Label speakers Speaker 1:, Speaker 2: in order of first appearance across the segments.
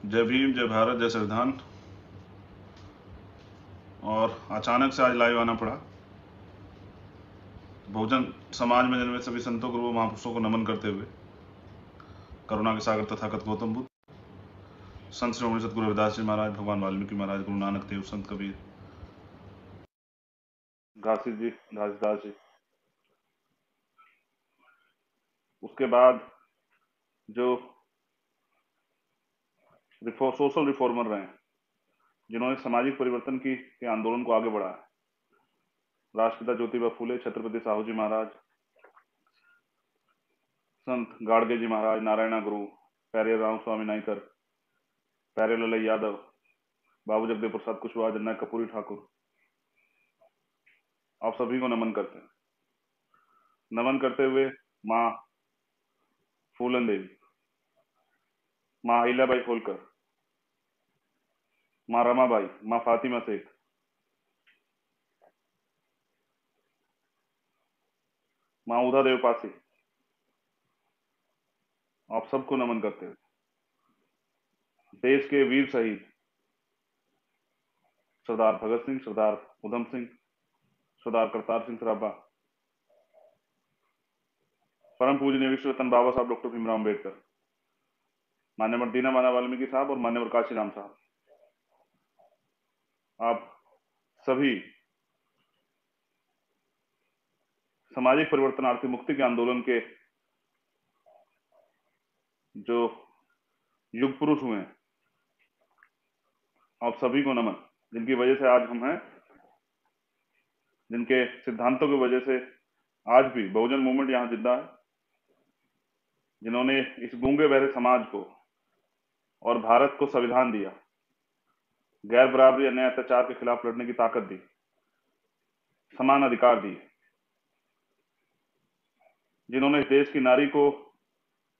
Speaker 1: जय भीम, जय भारत, जय संविधान। और अचानक से आज लाइव आना पड़ा। बहुजन समाज में जन्मे सभी संतों, गुरुओं, महापुरुषों को नमन करते हुए करुणा के सागर तथागत गौतम बुद्ध, संत श्रोमणी सतगुरु रविदास जी महाराज, भगवान वाल्मीकि महाराज, गुरु नानक देव, संत कबीर, घासीदास जी, घासीदास जी। उसके बाद जो सोशल रिफॉर्मर रहे, जिन्होंने सामाजिक परिवर्तन के आंदोलन को आगे बढ़ाया, राष्ट्रपिता ज्योतिबा फूले, छत्रपति साहू जी महाराज, संत गाड़गे जी महाराज, नारायणा गुरु, प्यारे राम स्वामी नाइकर, प्यारे ललई यादव, बाबू जगदेव प्रसाद कुशवाहा, जन्ना कपूरी ठाकुर, आप सभी को नमन करते हैं। नमन करते हुए माँ फूलन देवी, माँ अहिल्याबाई होलकर, माँ रमाबाई, माँ फातिमा शेख, माँ उदा देव पासी, आप सबको नमन करते हुए देश के वीर शहीद सरदार भगत सिंह, सरदार उधम सिंह, सरदार करतार सिंह सराभा, परम पूजनीय विश्व रत्न बाबा साहब डॉक्टर भीमराव अम्बेडकर, मान्यवर दीनानाथ वाल्मीकि साहब और मान्यवर काशीराम साहब, आप सभी सामाजिक परिवर्तनार्थी मुक्ति के आंदोलन के जो युग पुरुष हुए हैं, आप सभी को नमन, जिनकी वजह से आज हम हैं, जिनके सिद्धांतों की वजह से आज भी बहुजन मूवमेंट यहां जिंदा है, जिन्होंने इस गूंगे बहरे समाज को और भारत को संविधान दिया, गैर बराबरी, अन्याय, अत्याचार के खिलाफ लड़ने की ताकत दी, समान अधिकार दिए, जिन्होंने इस देश की नारी को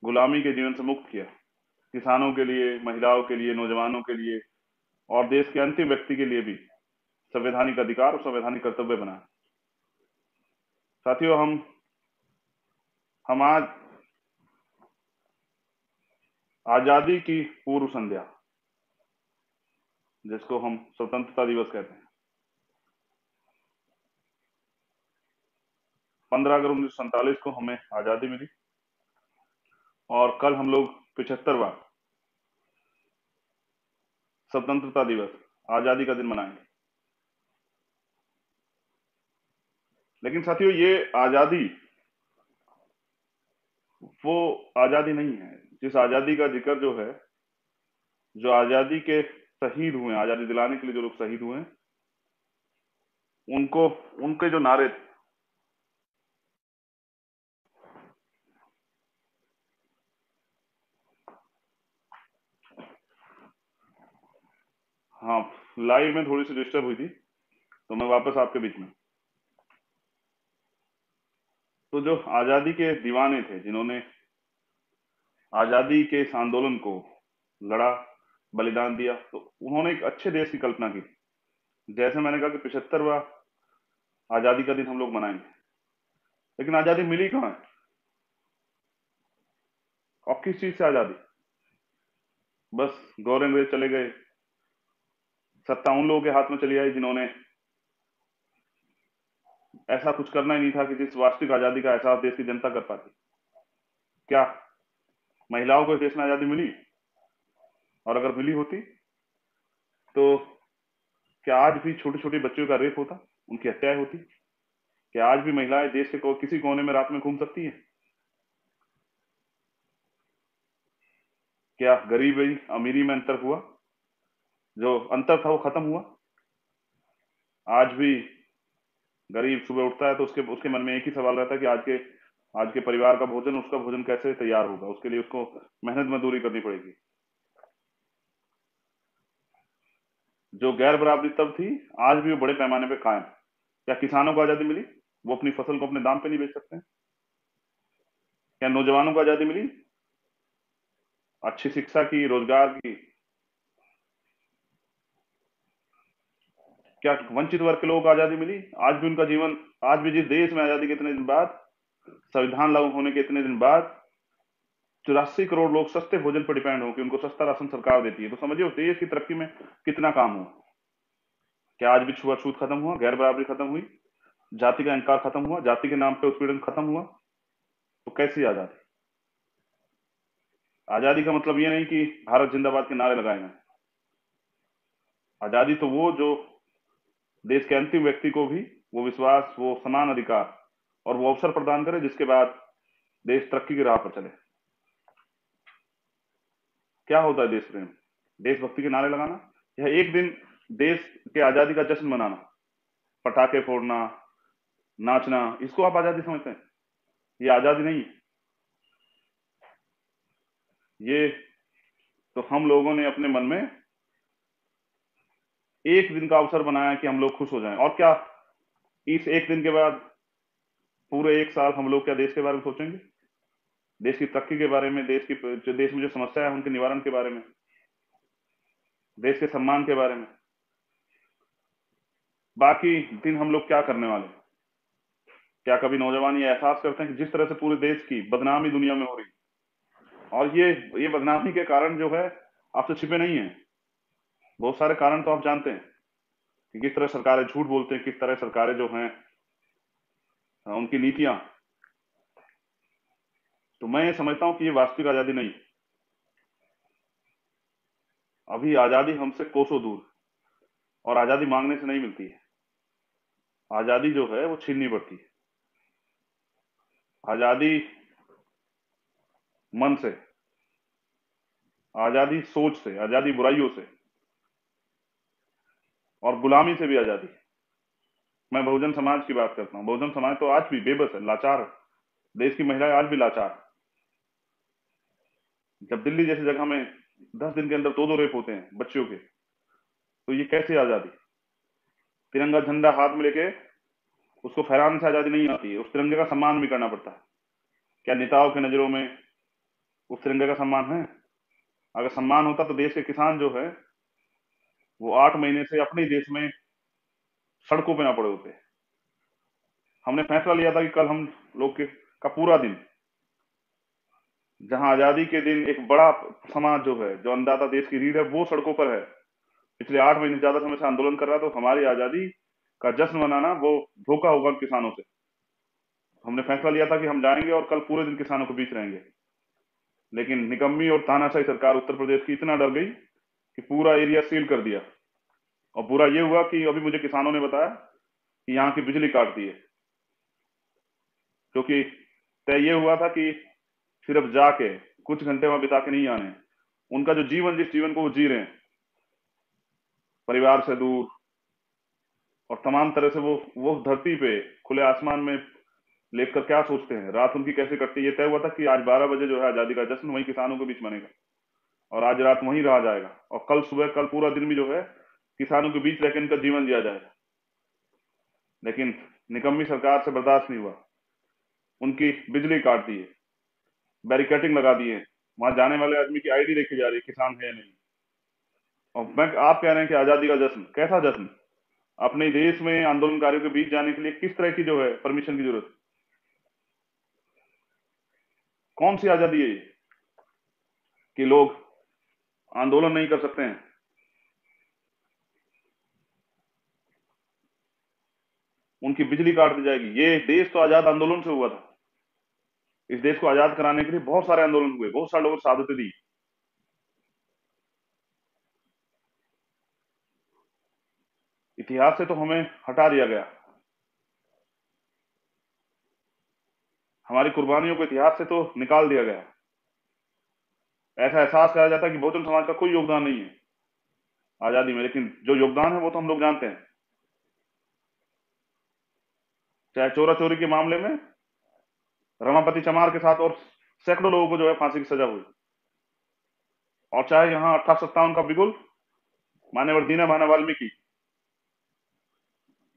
Speaker 1: गुलामी के जीवन से मुक्त किया, किसानों के लिए, महिलाओं के लिए, नौजवानों के लिए और देश के अंतिम व्यक्ति के लिए भी संवैधानिक अधिकार और संवैधानिक कर्तव्य बनाया। साथियों, हम आज आजादी की पूर्व संध्या, जिसको हम स्वतंत्रता दिवस कहते हैं, 15 अगस्त 1947 को हमें आजादी मिली और कल हम लोग 75वां स्वतंत्रता दिवस, आजादी का दिन मनाएंगे। लेकिन साथियों, ये आजादी वो आजादी नहीं है जिस आजादी का जिक्र जो है, जो आजादी के शहीद हुए, आजादी दिलाने के लिए जो लोग शहीद हुए, उनको, उनके जो नारे थे, हाँ, लाइव में थोड़ी सी डिस्टर्ब हुई थी तो मैं वापस आपके बीच में। तो जो आजादी के दीवाने थे, जिन्होंने आजादी के इस आंदोलन को लड़ा, बलिदान दिया, तो उन्होंने एक अच्छे देश की कल्पना की थी। जैसे मैंने कहा कि 75वां आजादी का दिन हम लोग मनाएंगे, लेकिन आजादी मिली कहाँ है और किस चीज से आजादी? बस गौर अंग्रेज चले गए, सत्ता उन लोगों के हाथ में चली आई जिन्होंने ऐसा कुछ करना ही नहीं था कि जिस वास्तविक आजादी का एहसास देश की जनता कर पाती। क्या महिलाओं को इस देश में आजादी मिली? और अगर मिली होती तो क्या आज भी छोटे छोटे बच्चों का रेप होता, उनकी हत्याएं होती? क्या आज भी महिलाएं देश के किसी कोने में रात में घूम सकती हैं? क्या गरीबी अमीरी में अंतर हुआ? जो अंतर था वो खत्म हुआ? आज भी गरीब सुबह उठता है तो उसके उसके मन में एक ही सवाल रहता है कि आज के परिवार का भोजन, उसका भोजन कैसे तैयार होगा, उसके लिए उसको मेहनत मजदूरी करनी पड़ेगी। जो गैर बराबरी तब थी, आज भी वो बड़े पैमाने पे कायम। क्या किसानों को आजादी मिली? वो अपनी फसल को अपने दाम पे नहीं बेच सकते हैं? क्या नौजवानों को आजादी मिली अच्छी शिक्षा की, रोजगार की? क्या वंचित वर्ग के लोगों को आजादी मिली? आज भी उनका जीवन, आज भी जिस देश में आजादी के इतने दिन बाद, संविधान लागू होने के इतने दिन बाद 84 करोड़ लोग सस्ते भोजन पर डिपेंड हो कि उनको सस्ता राशन सरकार देती है, तो समझिए उस देश की तरक्की में कितना काम हुआ। क्या आज भी छुआछूत खत्म हुआ, गैर बराबरी खत्म हुई, जाति का इंकार खत्म हुआ, जाति के नाम पे उत्पीड़न खत्म हुआ? तो कैसी आजादी? आजादी का मतलब ये नहीं कि भारत जिंदाबाद के नारे लगाए गए। आजादी तो वो जो देश के अंतिम व्यक्ति को भी वो विश्वास, वो समान अधिकार और वो अवसर प्रदान करे जिसके बाद देश तरक्की की राह पर चले। क्या होता है देश प्रेम? देशभक्ति के नारे लगाना या एक दिन देश के आजादी का जश्न मनाना, पटाखे फोड़ना, नाचना, इसको आप आजादी समझते हैं? ये आजादी नहीं है। ये तो हम लोगों ने अपने मन में एक दिन का अवसर बनाया कि हम लोग खुश हो जाएं, और क्या इस एक दिन के बाद पूरे एक साल हम लोग क्या देश के बारे में सोचेंगे? देश की तरक्की के बारे में, देश की जो देश में जो समस्या है उनके निवारण के बारे में, देश के सम्मान के बारे में? बाकी दिन हम लोग क्या करने वाले? क्या कभी नौजवान ये एहसास करते हैं कि जिस तरह से पूरे देश की बदनामी दुनिया में हो रही, और ये बदनामी के कारण जो है आपसे छिपे नहीं है। बहुत सारे कारण तो आप जानते हैं कि किस तरह सरकारें झूठ बोलते हैं, किस तरह सरकारें जो हैं उनकी नीतियां। तो मैं ये समझता हूं कि ये वास्तविक आजादी नहीं। अभी आजादी हमसे कोसों दूर, और आजादी मांगने से नहीं मिलती है। आजादी जो है वो छीननी पड़ती है। आजादी मन से, आजादी सोच से, आजादी बुराइयों से, और गुलामी से भी आजादी। मैं बहुजन समाज की बात करता हूँ। बहुजन समाज तो आज भी बेबस है, लाचार। देश की महिलाएं आज भी लाचार। जब दिल्ली जैसी जगह में 10 दिन के अंदर दो दो रेप होते हैं बच्चियों के, तो ये कैसी आजादी? तिरंगा झंडा हाथ में लेके उसको फहराने से आजादी नहीं आती है, उस तिरंगे का सम्मान भी करना पड़ता है। क्या नेताओं की नजरों में उस तिरंगे का सम्मान है? अगर सम्मान होता तो देश के किसान जो है वो 8 महीने से अपने देश में सड़कों पे ना पड़े होते। हमने फैसला लिया था कि कल हम लोग के का पूरा दिन, जहां आजादी के दिन एक बड़ा समाज जो है, जो अन्नदाता देश की रीढ़ है, वो सड़कों पर है, पिछले 8 महीने से ज्यादा समय से आंदोलन कर रहा है, तो हमारी आजादी का जश्न मनाना वो धोखा होगा किसानों से। हमने फैसला लिया था कि हम जाएंगे और कल पूरे दिन किसानों के बीच रहेंगे, लेकिन निकम्मी और तानाशाही सरकार उत्तर प्रदेश की इतना डर गई कि पूरा एरिया सील कर दिया। और बुरा ये हुआ कि अभी मुझे किसानों ने बताया कि यहाँ की बिजली काट दी है, क्योंकि तय ये हुआ था कि सिर्फ जाके कुछ घंटे वहां बिता के नहीं आने। उनका जो जीवन, जिस जीवन को वो जी रहे हैं, परिवार से दूर और तमाम तरह से, वो धरती पे खुले आसमान में लेकर क्या सोचते हैं, रात उनकी कैसे कटती है। ये तय हुआ था कि आज 12 बजे जो है आजादी का जश्न वही किसानों के बीच मनेगा, और आज रात वहीं रहा जाएगा, और कल सुबह, कल पूरा दिन भी जो है किसानों के बीच रहकर इनका जीवन जिया जाएगा। लेकिन निकम्मी सरकार से बर्दाश्त नहीं हुआ, उनकी बिजली काट दी है, बैरिकेटिंग लगा दी है, वहां जाने वाले आदमी की आईडी देखी जा रही है, किसान है या नहीं। और आप कह रहे हैं कि आजादी का जश्न, कैसा जश्न? अपने देश में आंदोलनकारियों के बीच जाने के लिए किस तरह की जो है परमिशन की जरूरत? कौन सी आजादी है ये कि लोग आंदोलन नहीं कर सकते हैं? उनकी बिजली काट दी जाएगी। ये देश तो आजाद आंदोलन से हुआ था। इस देश को आजाद कराने के लिए बहुत सारे आंदोलन हुए, बहुत सारे लोगों ने शहादतें दी। इतिहास से तो हमें हटा दिया गया, हमारी कुर्बानियों को इतिहास से तो निकाल दिया गया। ऐसा एहसास कराया जाता है कि बहुजन समाज का कोई योगदान नहीं है आजादी में, लेकिन जो योगदान है वो तो हम लोग जानते हैं। चाहे चोरा चोरी के मामले में रमापति चमार के साथ और सैकड़ों लोगों को जो है फांसी की सजा हुई, और चाहे यहाँ 58-57 का बिगुल मान्यवर दीना भाना वाल्मीकि,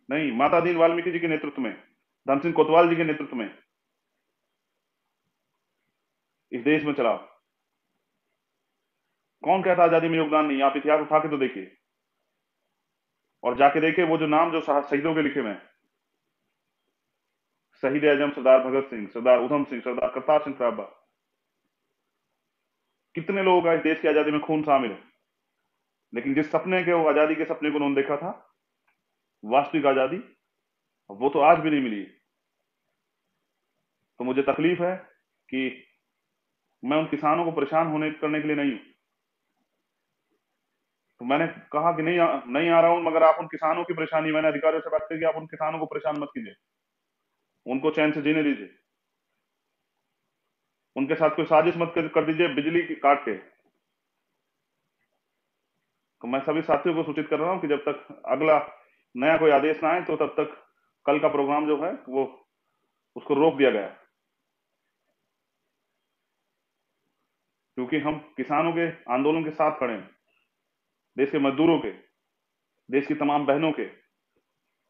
Speaker 1: नहीं, माता दीन वाल्मीकि जी के नेतृत्व में, धन सिंह कोतवाल जी के नेतृत्व में इस देश में चला। कौन कहता आजादी में योगदान नहीं? आप इतिहास उठा के तो देखिए, और जाके देखिए वो जो नाम जो शहीदों के लिखे हुए हैं, शहीद आजम सरदार भगत सिंह, सरदार उधम सिंह, सरदार करतार सिंह सराभा, कितने लोगों का इस देश की आजादी में खून शामिल है, लेकिन जिस सपने के वो आजादी के सपने को उन्होंने देखा था, वास्तविक आजादी, वो तो आज भी नहीं मिली। तो मुझे तकलीफ है कि मैं उन किसानों को परेशान होने करने के लिए नहीं हूं। तो मैंने कहा कि नहीं आ रहा हूं, मगर आप उन किसानों की परेशानी, मैंने अधिकारियों से बात की कि आप उन किसानों को परेशान मत कीजिए, उनको चैन से जीने दीजिए, उनके साथ कोई साजिश मत कर दीजिए बिजली की काट के। तो मैं सभी साथियों को सूचित कर रहा हूं कि जब तक अगला नया कोई आदेश ना आए, तो तब तक कल का प्रोग्राम जो है वो उसको रोक दिया गया, क्योंकि हम किसानों के आंदोलन के साथ खड़े हैं, देश के मजदूरों के, देश की तमाम बहनों के,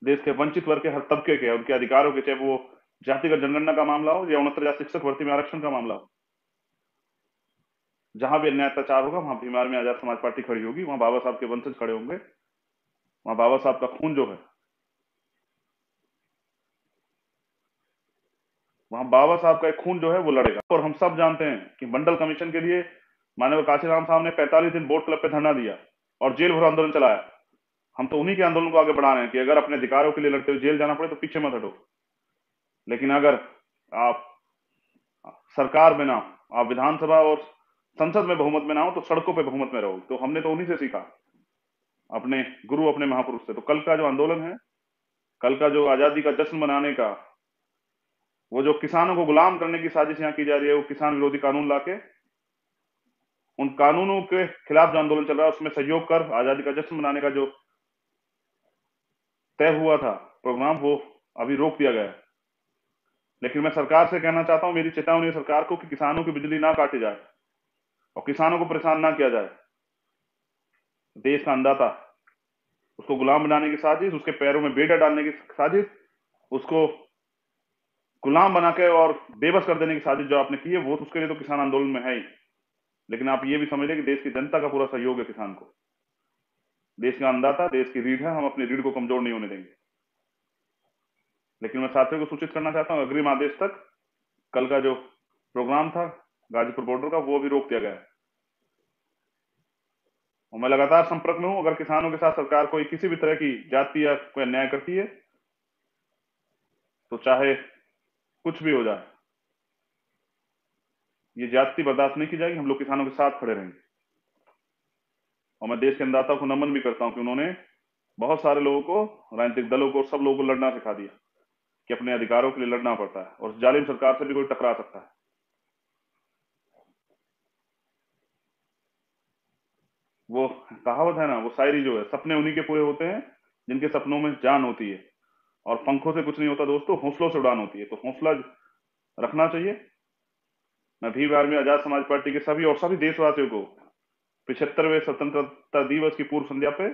Speaker 1: देश के वंचित वर्ग के हर तबके के, उनके अधिकारों के, चाहे वो जातिगत जनगणना का मामला हो या 69,000 शिक्षक भर्ती में आरक्षण का मामला हो। जहां भी अन्याय अत्याचार होगा, वहां भीमार में आजाद समाज पार्टी खड़ी होगी, वहां बाबा साहब के वंशज खड़े होंगे, वहां बाबा साहब का खून जो है, वहां बाबा साहब का एक खून जो है वो लड़ेगा। और हम सब जानते हैं कि मंडल कमीशन के लिए माननीय काशीराम साहब ने 45 दिन बोट क्लब पे धरना दिया और जेल भरो आंदोलन चलाया। हम तो उन्हीं के आंदोलन को आगे बढ़ा रहे हैं कि अगर अपने अधिकारों के लिए लड़ते हुए जेल जाना पड़े तो पीछे मत हटो, लेकिन अगर आप सरकार में ना हो, आप विधानसभा और संसद में बहुमत में ना हो, तो सड़कों पे बहुमत में रहो। तो हमने तो उन्हीं से सीखा, अपने गुरु, अपने महापुरुष से। तो कल का जो आंदोलन है, कल का जो आजादी का जश्न मनाने का, वो जो किसानों को गुलाम करने की साजिश यहाँ की जा रही है, वो किसान विरोधी कानून लाके उन कानूनों के खिलाफ जो आंदोलन चल रहा है उसमें सहयोग कर आजादी का जश्न मनाने का जो तय हुआ था प्रोग्राम, वो अभी रोक दिया गया है। लेकिन मैं सरकार से कहना चाहता हूं, मेरी चेतावनी है सरकार को कि किसानों की बिजली ना काटी जाए और किसानों को परेशान ना किया जाए। देश का अन्नदाता, उसको गुलाम बनाने की साजिश, उसके पैरों में बेड़ा डालने की साजिश, उसको गुलाम बना के और बेबस कर देने की साजिश जो आपने की है, वो तो उसके लिए तो किसान आंदोलन में है ही। लेकिन आप ये भी समझ लें कि देश की जनता का पूरा सहयोग है किसान को। देश का अन्नदाता, देश की रीढ़ है, हम अपनी रीढ़ को कमजोर नहीं होने देंगे। लेकिन मैं साथियों को सूचित करना चाहता हूं, अग्रिम आदेश तक कल का जो प्रोग्राम था गाजीपुर बॉर्डर का, वो भी रोक दिया गया है। और मैं लगातार संपर्क में हूं। अगर किसानों के साथ सरकार कोई किसी भी तरह की जाति या कोई अन्याय करती है, तो चाहे कुछ भी हो जाए, ये जाति बर्दाश्त नहीं की जाएगी। हम लोग किसानों के साथ खड़े रहेंगे। और मैं देश के अन्नदाता को नमन भी करता हूं कि उन्होंने बहुत सारे लोगों को, राजनीतिक दलों को, सब लोगों को लड़ना सिखा दिया कि अपने अधिकारों के लिए लड़ना पड़ता है और जालिम सरकार से भी कोई टकरा सकता है। वो कहावत है ना, वो शायरी जो है, सपने उन्हीं के पूरे होते हैं जिनके सपनों में जान होती है, और पंखों से कुछ नहीं होता दोस्तों, हौसलों से उड़ान होती है। तो हौसला रखना चाहिए। मैं भीम आर्मी आजाद समाज पार्टी के सभी और सभी देशवासियों को 75वें स्वतंत्रता दिवस की पूर्व संध्या पे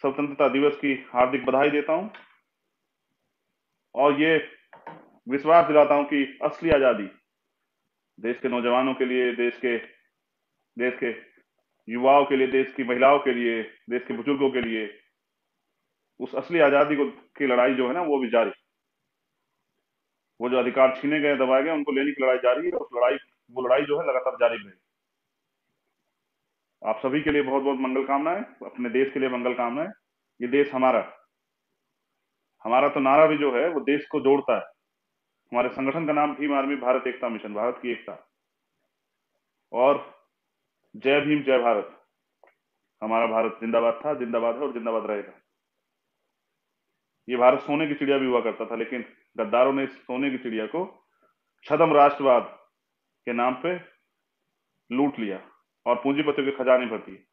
Speaker 1: स्वतंत्रता दिवस की हार्दिक बधाई देता हूं और ये विश्वास दिलाता हूं कि असली आजादी देश के नौजवानों के लिए, देश के युवाओं के लिए, देश की महिलाओं के लिए, देश के बुजुर्गों के लिए, उस असली आजादी को की लड़ाई जो है ना, वो भी जारी। वो जो अधिकार छीने गए, दबाए गए, उनको लेने की लड़ाई जारी है। उस लड़ाई, वो लड़ाई जो है लगातार जारी रहेगी। आप सभी के लिए बहुत बहुत मंगल कामनाएं, अपने देश के लिए मंगल कामनाएं। ये देश हमारा, हमारा तो नारा भी जो है वो देश को जोड़ता है। हमारे संगठन का नाम भीम आर्मी भारत एकता मिशन, भारत की एकता। और जय भीम जय भारत। हमारा भारत जिंदाबाद था, जिंदाबाद है और जिंदाबाद रहेगा। ये भारत सोने की चिड़िया भी हुआ करता था, लेकिन गद्दारों ने इस सोने की चिड़िया को छद्म राष्ट्रवाद के नाम पे लूट लिया और पूंजीपतियों के खजाने भर दिए।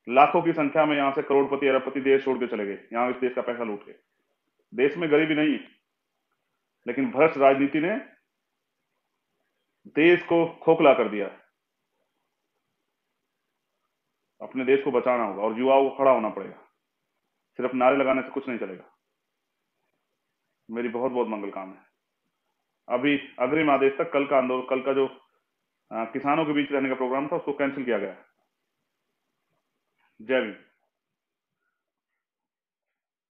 Speaker 1: लाखों की संख्या में यहां से करोड़पति, अरबपति देश छोड़ के चले गए, यहां इस देश का पैसा लूट के। देश में गरीबी नहीं, लेकिन भ्रष्ट राजनीति ने देश को खोखला कर दिया। अपने देश को बचाना होगा और युवाओं को खड़ा होना पड़ेगा। सिर्फ नारे लगाने से कुछ नहीं चलेगा। मेरी बहुत बहुत मंगल कामनाएं। अभी अग्रिम आदेश तक कल का आंदोलन, कल का जो किसानों के बीच रहने का प्रोग्राम था, उसको कैंसिल किया गया। जय भीम।